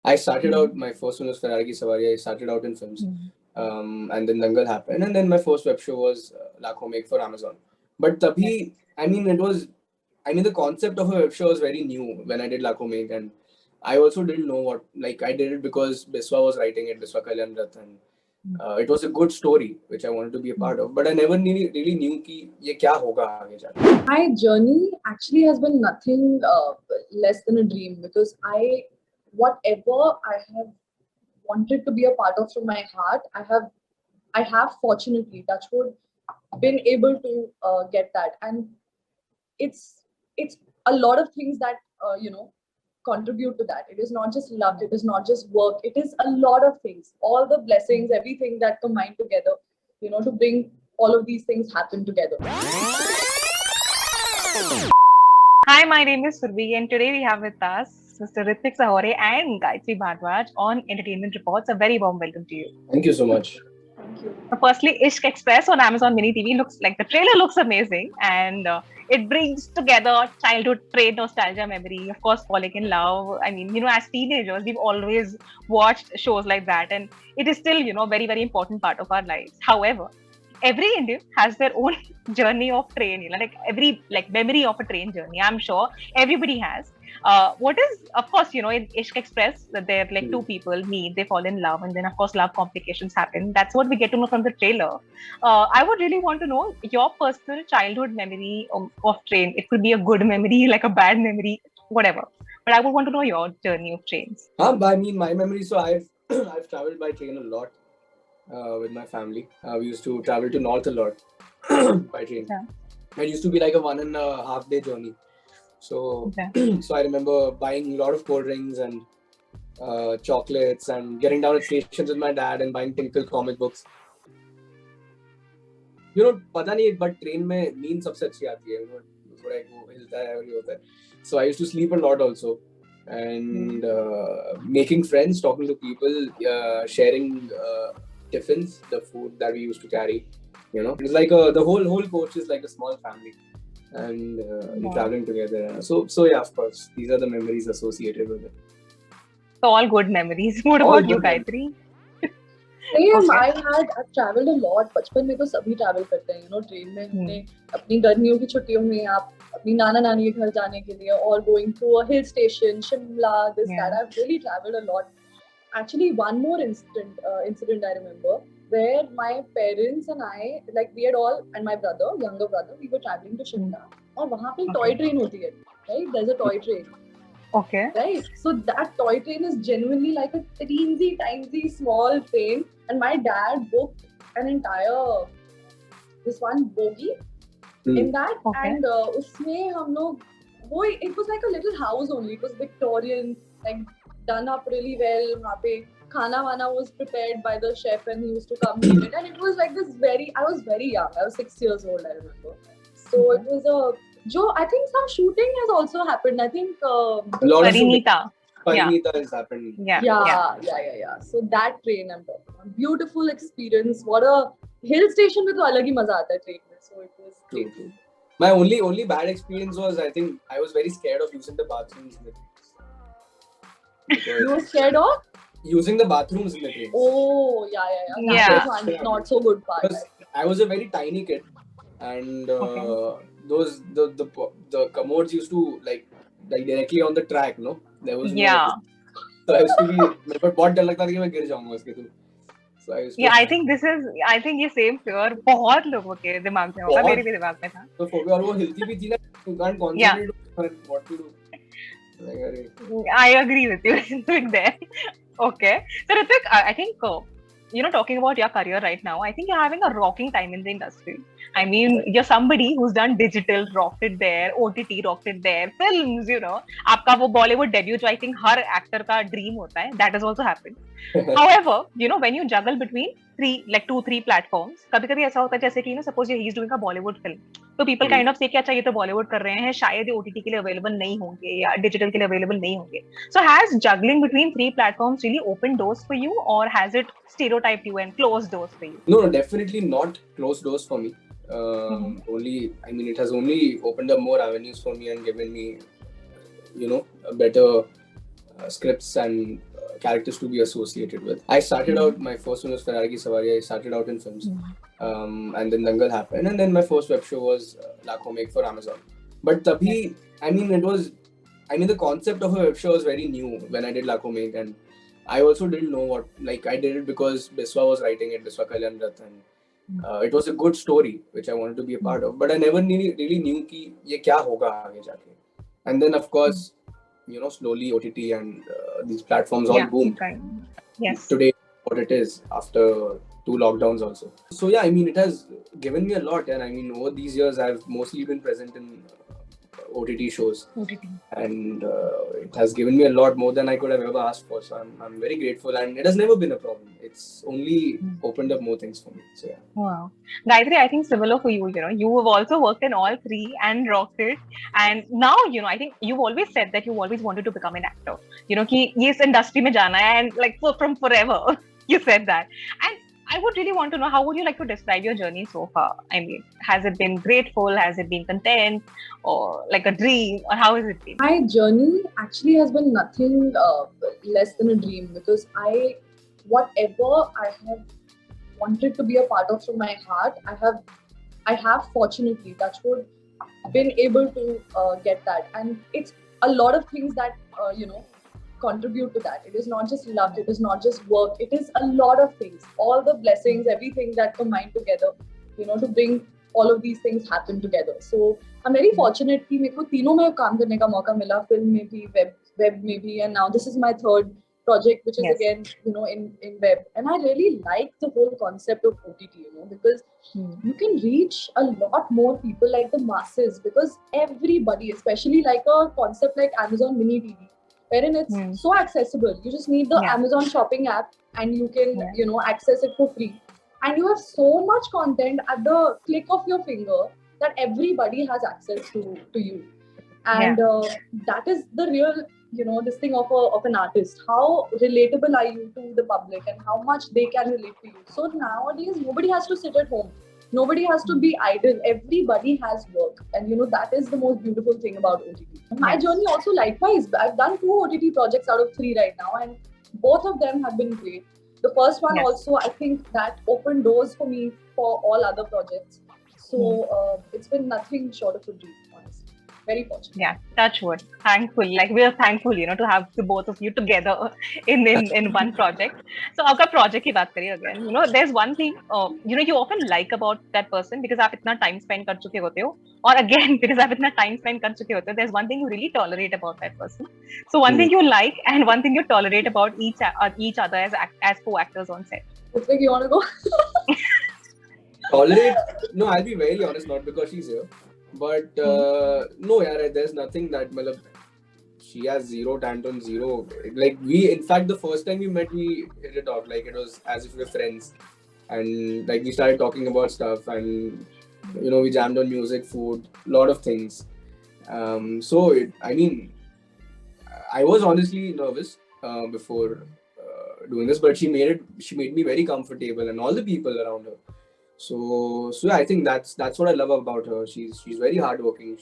I started out, my first one was Ferrari Ki Sawari. I started out in films. And then Dangal happened. And then my first web show was Lakho Make for Amazon. But tabhi, the concept of a web show was very new when I did Lakho Make. And I also didn't know what, like, I did it because Biswa was writing it, Biswa Kalyan Rath. And it was a good story, which I wanted to be a part of. But I never really knew कि ये क्या होगा आगे जाके. My journey actually has been nothing less than a dream, because whatever I have wanted to be a part of from my heart, I have fortunately, touch wood, been able to get that. And it's a lot of things that contribute to that. It is not just love, it is not just work, it is a lot of things, all the blessings, everything that combine together, to bring all of these things happen together. Hi, my name is Surbi, and today we have with us Mr. Ritwik Sahore and Gayatri Bhardwaj on Entertainment Reports. A very warm welcome to you. Thank you so much. Thank you. Firstly, Ishq Express on Amazon Mini TV looks like the trailer looks amazing, and it brings together childhood train nostalgia memory. Of course, falling in love. I mean, as teenagers, we've always watched shows like that, and it is still, very, very important part of our lives. However, every Indian has their own journey of train, every memory of a train journey. I'm sure everybody has. What is, of course, in Ishq Express, that they're like two people meet, they fall in love, and then of course love complications happen. That's what we get to know from the trailer. I would really want to know your personal childhood memory of train. It could be a good memory, like a bad memory, whatever. But I would want to know your journey of trains. My memory. So I've traveled by train a lot with my family. We used to travel to North a lot by train. Yeah. It used to be like a 1.5 day journey. So, so I remember buying a lot of cold drinks and chocolates and getting down at stations with my dad and buying Tinkle comic books. पता नहीं, but train में नींद सबसे अच्छी आती है. थोड़ा एक वो हिलता है और ये होता है. So I used to sleep a lot also, and making friends, talking to people, sharing tiffins, the food that we used to carry. It's like the whole coach is like a small family. And we're traveling together. So yeah, of course, these are the memories associated with it. So all good memories. What about you, Gayatri? Same, I've traveled a lot. बचपन में तो सभी travel करते हैं, train में. हमने अपनी गर्मियों की छुट्टियों में आप अपनी नाना नानी के घर जाने के लिए, or going to a hill station, Shimla, that. I've really traveled a lot. Actually, one more incident I remember, where my parents and I, we had all, and my younger brother, we were traveling to Shimla. And वहाँ पे toy train होती है, right? There's a toy train. Okay. Right? So that toy train is genuinely like a teensy, tiny, small train. And my dad booked an entire, this one bogie in that. Okay. And उसमें हम लोग, it was like a little house only. It was Victorian, done up really well. वहाँ पे खाना वाना was prepared by the chef, and he used to come eat it. And it was like this I was very young. I was 6 years old, I remember. So it was I think some shooting has also happened. I think Parinita. Parinita has happened. Yeah. So that train I'm talking about. Beautiful experience. What a hill station में तो अलग ही मजा आता है train में. So it was great. True. My only bad experience was, I think I was very scared of using the bathrooms in the trains. You were scared of? Using the bathrooms in the trains. Oh, yeah. That was one not so good part. Because I was a very tiny kid, and the commodes used to like directly on the track, no? There was so I used to be, but बहुत डर लगता था कि मैं गिर जाऊंगा उसके through. So I used to. Yeah, I think ये same fear बहुत लोगों के दिमाग में होगा, मेरे भी दिमाग में था. तो phobia, और वो हिलती भी थी ना, you can't concentrate on what to do. I agree with you Ritwik there. Okay, so Ritwik, I think talking about your career right now, I think you're having a rocking time in the industry. I mean, you're somebody who's done digital, rocked it there, OTT, rocked it there, films, आपका वो Bollywood debut जो I think her actor का dream होता है, that has also happened. However, when you juggle between 2-3 platforms, कभी-कभी ऐसा होता है जैसे कि suppose he's doing a Bollywood film, तो people kind of say कि अच्छा ये तो Bollywood कर रहे हैं, शायद ये OTT के लिए available नहीं होंगे या digital के लिए available नहीं होंगे. So has juggling between 3 platforms really opened doors for you, or has it stereotyped you and closed doors for you? No, definitely not closed doors for me. It has only opened up more avenues for me and given me, a better scripts and characters to be associated with. I started out, my first one was Ferrari Ki Sawari. I started out in films, and then Dangal happened, and then my first web show was Lakho Make for Amazon. But tabhi, the concept of a web show was very new when I did Lakho Make, and I also didn't know what, like, I did it because Biswa was writing it, Biswa Kalyan Rath, and it was a good story which I wanted to be a part of, but I never really knew ki ye kya hoga aage jaake. And then of course, slowly OTT and these platforms all boomed. Right. Yes. Today, what it is after 2 lockdowns also. So yeah, it has given me a lot, and over these years I've mostly been present in OTT shows, and it has given me a lot more than I could have ever asked for. So I'm very grateful, and it has never been a problem. It's only opened up more things for me. So yeah. Wow. Gayatri, I think similar for you, you have also worked in all three and rocked it. And now, I think you've always said that you always wanted to become an actor. Ki ye is industry mein jana hai, and like from forever, you said that. And I would really want to know, how would you like to describe your journey so far? Has it been grateful? Has it been content? Or like a dream? Or how has it been? My journey actually has been nothing less than a dream, because whatever I have wanted to be a part of from my heart, I have fortunately, touch wood, been able to get that. And it's a lot of things that, contribute to that. It is not just love, it is not just work, it is a lot of things, all the blessings, everything that combine together, to bring all of these things happen together. So I'm very fortunate कि मेरे को तीनों में काम करने का मौका मिला, film में भी, web में भी, and now this is my third project, which is again, in web. And I really like the whole concept of OTT, because you can reach a lot more people, like the masses, because everybody, especially like a concept like Amazon Mini TV, wherein it's so accessible. You just need the Amazon shopping app and you can, access it for free. And you have so much content at the click of your finger that everybody has access to you. And that is the real, this thing of an artist. How relatable are you to the public and how much they can relate to you. So nowadays, nobody has to sit at home. Nobody has to be idle. Everybody has work. And, that is the most beautiful thing about OTT. My journey also likewise. I've done 2 OTT projects out of 3 right now. And both of them have been great. The first one also, I think that opened doors for me for all other projects. So it's been nothing short of a dream, honestly. Very fortunate. Yeah, touch wood. Thankful. Like, we are thankful, to have the both of you together in one project. So, आपका project की बात करिए again. There's one thing, you often like about that person because आप इतना time spend कर चुके होते हो. Or again, because आप इतना time spend कर चुके होते हो, there's one thing you really tolerate about that person. So, one thing you like and one thing you tolerate about each other as co-actors on set. Ritwik, you want to go? Tolerate? No, I'll be very honest, not because she's here. But no, there's nothing that she has zero tantrum, zero. Like in fact, the first time we met, we hit it off. Like it was as if we were friends, and like we started talking about stuff, and we jammed on music, food, lot of things. I was honestly nervous before doing this, but she made me very comfortable, and all the people around her. So I think that's what I love about her. She's very hardworking.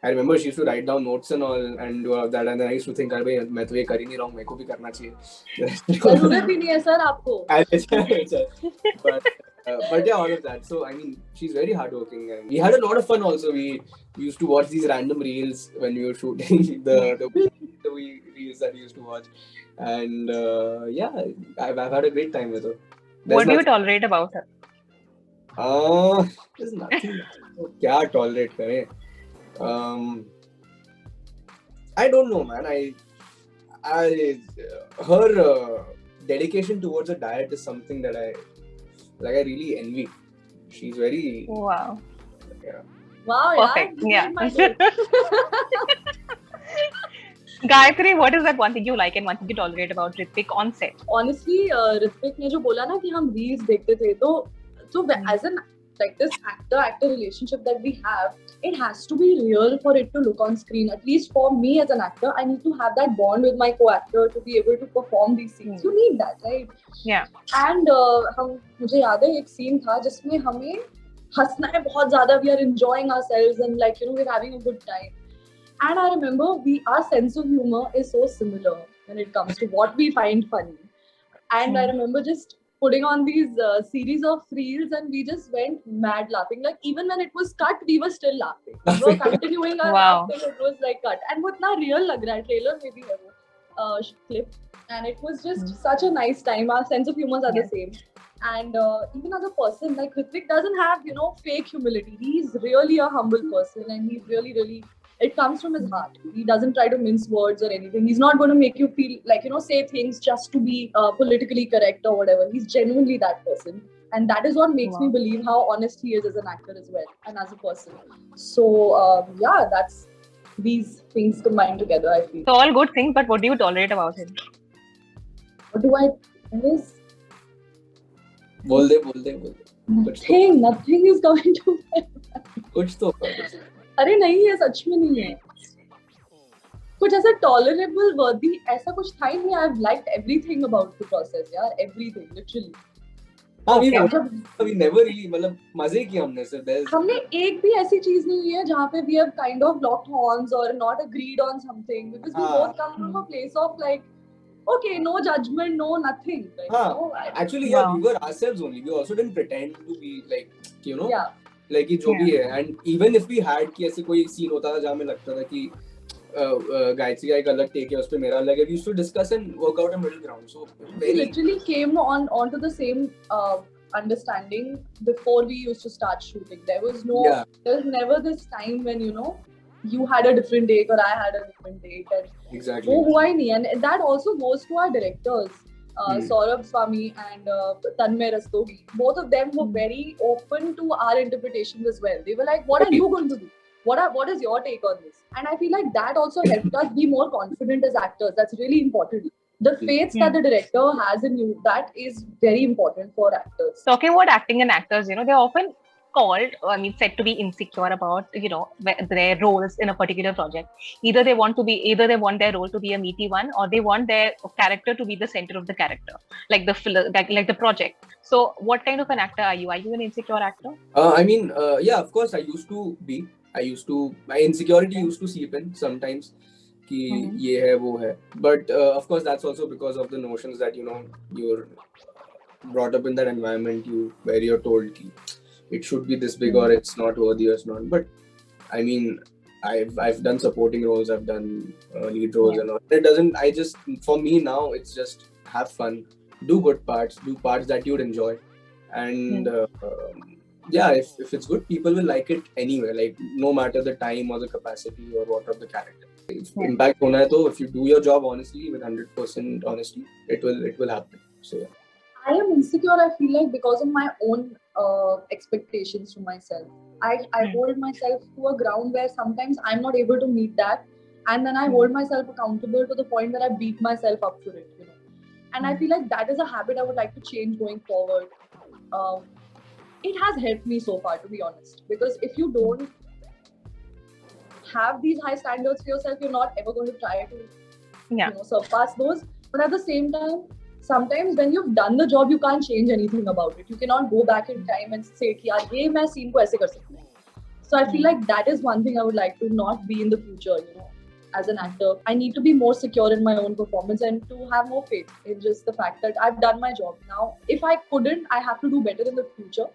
I remember she used to write down notes and all and do all of that, and then I used to think, "Arey, मैं तो ये कर ही नहीं रहा हूँ, मेरे को भी करना चाहिए." ज़रूरत ही नहीं है सर आपको. But yeah, all of that. So she's very hardworking, and we had a lot of fun. Also, we used to watch these random reels when we were shooting the reels that we used to watch, and I've had a great time with her. What do you tolerate about her? There's nothing. क्या tolerate करें? I don't know, man. Her dedication towards a diet is something that I really envy. She's very wow. Yeah. Wow, perfect. Yeah. Gayatri, what is that one thing you like and one thing you tolerate about Ritwik on set? Honestly, Ritwik ने जो बोला ना कि हम reels देखते थे, so as an like this actor relationship that we have, it has to be real for it to look on screen. At least for me as an actor, I need to have that bond with my co-actor to be able to perform these scenes. You need that, right? Yeah. And मुझे याद है एक scene था जिसमें हमें हंसना है बहुत ज़्यादा. We are enjoying ourselves and we're having a good time. And I remember our sense of humor is so similar. when it comes to what we find funny. And I remember just putting on these series of reels, and we just went mad laughing. Like even when it was cut, we were still laughing. We were continuing our Wow. laugh till it was like cut. And वो इतना real लग रहा है, trailer में भी है वो clip. And it was just such a nice time. Our sense of humors are the same. And even as a person, like Hrithik doesn't have, fake humility. He's really a humble person, and he's really, really, it comes from his heart. He doesn't try to mince words or anything. He's not going to make you feel like, say things just to be politically correct or whatever. He's genuinely that person. And that is what makes me believe how honest he is as an actor as well, and as a person. So, yeah, that's these things combined together, I feel. So all good things, but what do you tolerate about him? What do I miss? बोल दे कुछ तो Nothing is coming to my mind. कुछ तो अरे नहीं है, सच में नहीं है. कुछ ऐसा tolerable worthy ऐसा कुछ था ही नहीं. I've liked everything about the process, यार, everything, literally. हाँ, we never really, मतलब मजे किए हमने सिर्फ. हमने एक भी ऐसी चीज नहीं हुई है जहाँ पे we have kind of locked horns or not agreed on something, because we both come from a place of like, okay, no judgment, no nothing. Like, actually, yeah, we were ourselves only. We also didn't pretend to be like, yeah. like कि जो भी है. And even if we had कि ऐसे कोई scene होता था जहाँ में लगता था कि गायत्री का एक अलग take है, उस पे मेरा अलग है, we used to discuss and work out a middle ground. So we literally came onto the same understanding before we used to start shooting. There was never this time when you had a different take or I had a different take, and exactly. And that also goes to our directors, Saurabh Swami and Tanmay Rastogi. Both of them were very open to our interpretations as well. They were like, what are you going to do? What is your take on this? And I feel like that also helped us be more confident as actors. That's really important. The faith that the director has in you, that is very important for actors. Talking about acting and actors, they're often said to be insecure about, their roles in a particular project. Either they want their role to be a meaty one, or they want their character to be the center of the character, like the project. So what kind of an actor are you? Are you an insecure actor? Yeah, of course, I used to be. My insecurity used to seep in sometimes. कि ये है वो है, but of course that's also because of the notions that you're brought up in that environment where you're told कि it should be this big or it's not worthy or it's not. But I mean, I've done supporting roles, I've done lead roles and all. For me now, it's just have fun, do good parts, do parts that you'd enjoy, and if it's good, people will like it anyway, like no matter the time or the capacity or what of the character. If impact hona hai, to if you do your job honestly, with 100% honesty, it will happen. So yeah. I am insecure, I feel like, because of my own expectations to myself. I hold myself to a ground where sometimes I'm not able to meet that, and then I hold myself accountable to the point that I beat myself up for it, And I feel like that is a habit I would like to change going forward. It has helped me so far, to be honest, because if you don't have these high standards for yourself, you're not ever going to try to surpass those. But at the same time, sometimes when you've done the job, you can't change anything about it. You cannot go back in time and say कि यार ये मैं scene को ऐसे कर सकती हूँ. So I feel like that is one thing I would like to not be in the future, as an actor. I need to be more secure in my own performance and to have more faith in just the fact that I've done my job. Now, if I couldn't, I have to do better in the future.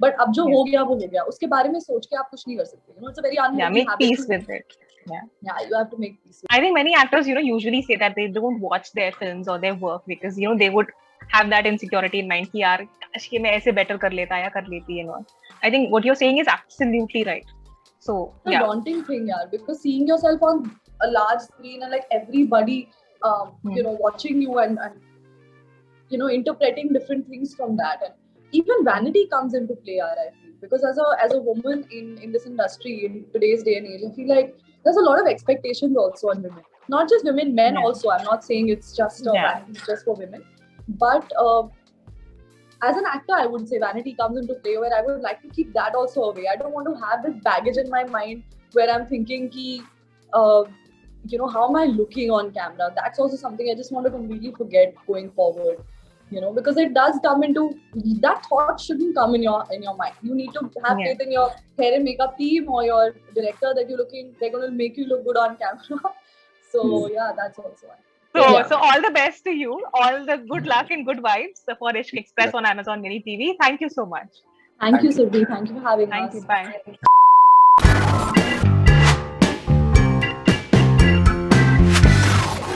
But अब जो हो गया वो हो गया. उसके बारे में सोच के आप कुछ नहीं कर सकते. It's a very unhealthy habit. Make peace with it. Yeah, you have to make peace. I think many actors, usually say that they don't watch their films or their work because, they would have that insecurity in mind कि यार काश कि मैं ऐसे better कर लेता या कर लेती है ना. I think what you're saying is absolutely right. So it's a daunting thing, yaar, because seeing yourself on a large screen and like everybody, watching you and interpreting different things from that, and even vanity comes into play, yaar, I feel, because as a woman in this industry in today's day and age, I feel like there's a lot of expectations also on women. Not just women, men also. I'm not saying it's just vanity just for women. But as an actor, I would say vanity comes into play where I would like to keep that also away. I don't want to have this baggage in my mind where I'm thinking ki, how am I looking on camera? That's also something I just want to completely forget going forward. Because it does come into, that thought shouldn't come in your mind. You need to have faith in your hair and makeup team or your director that they're going to make you look good on camera. So that's also one. So, Yeah. so all the best to you. All the good luck and good vibes for Ishq Express on Amazon Mini TV. Thank you so much. Thank you, Thank you. Surbhi. Thank you for having Thank us. you. Bye.